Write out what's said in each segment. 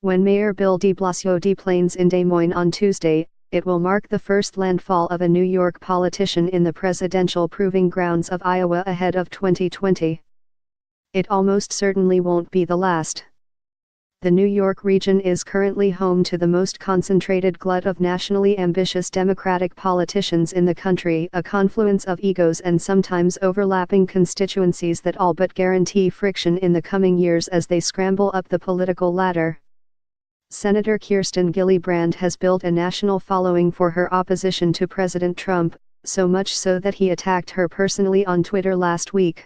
When Mayor Bill de Blasio deplanes in Des Moines on Tuesday, it will mark the first landfall of a New York politician in the presidential proving grounds of Iowa ahead of 2020. It almost certainly won't be the last. The New York region is currently home to the most concentrated glut of nationally ambitious Democratic politicians in the country, a confluence of egos and sometimes overlapping constituencies that all but guarantee friction in the coming years as they scramble up the political ladder. Senator Kirsten Gillibrand has built a national following for her opposition to President Trump, so much so that he attacked her personally on Twitter last week.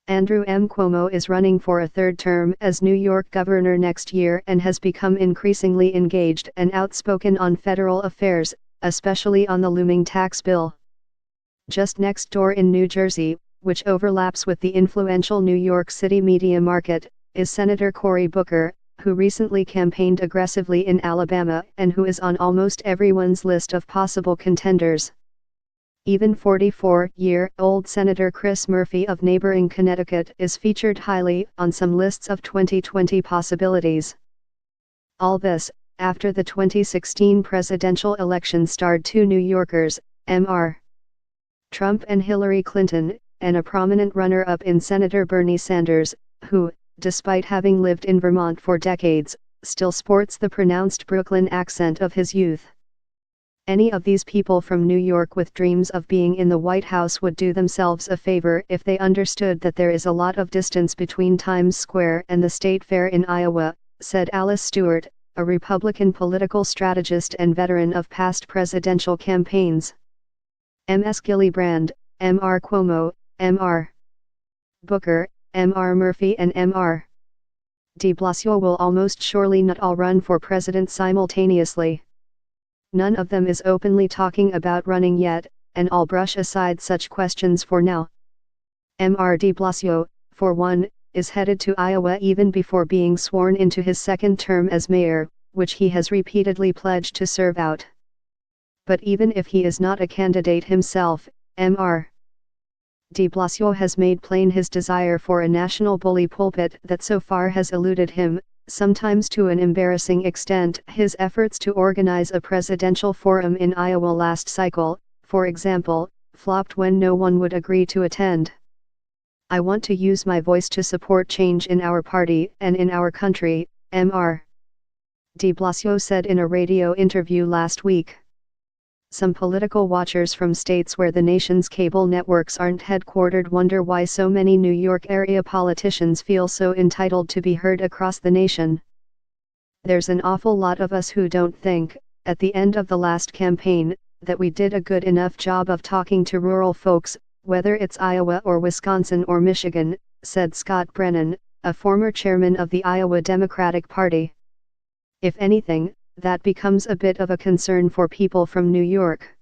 Andrew M. Cuomo is running for a third term as New York governor next year and has become increasingly engaged and outspoken on federal affairs, especially on the looming tax bill. Just next door in New Jersey, which overlaps with the influential New York City media market, is Senator Cory Booker, who recently campaigned aggressively in Alabama and who is on almost everyone's list of possible contenders. Even 44-year-old Senator Chris Murphy of neighboring Connecticut is featured highly on some lists of 2020 possibilities. All this, after the 2016 presidential election starred two New Yorkers, Mr. Trump and Hillary Clinton, and a prominent runner-up in Senator Bernie Sanders, who, despite having lived in Vermont for decades, still sports the pronounced Brooklyn accent of his youth. Any of these people from New York with dreams of being in the White House would do themselves a favor if they understood that there is a lot of distance between Times Square and the State Fair in Iowa, said Alice Stewart, a Republican political strategist and veteran of past presidential campaigns. Ms. Gillibrand, Mr. Cuomo, Mr. Booker, Mr. Murphy and Mr. de Blasio will almost surely not all run for president simultaneously. None of them is openly talking about running yet, and I'll brush aside such questions for now. Mr. de Blasio, for one, is headed to Iowa even before being sworn into his second term as mayor, which he has repeatedly pledged to serve out. But even if he is not a candidate himself, Mr. de Blasio has made plain his desire for a national bully pulpit that so far has eluded him, sometimes to an embarrassing extent. His efforts to organize a presidential forum in Iowa last cycle, for example, flopped when no one would agree to attend. I want to use my voice to support change in our party and in our country, Mr. de Blasio said in a radio interview last week. Some political watchers from states where the nation's cable networks aren't headquartered wonder why so many New York area politicians feel so entitled to be heard across the nation. There's an awful lot of us who don't think, at the end of the last campaign, that we did a good enough job of talking to rural folks, whether it's Iowa or Wisconsin or Michigan, said Scott Brennan, a former chairman of the Iowa Democratic Party. If anything, that becomes a bit of a concern for people from New York.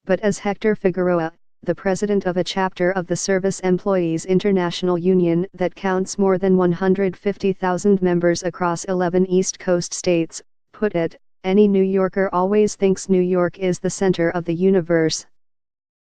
But as Hector Figueroa, the president of a chapter of the Service Employees International Union that counts more than 150,000 members across 11 East Coast states, put it, any New Yorker always thinks New York is the center of the universe.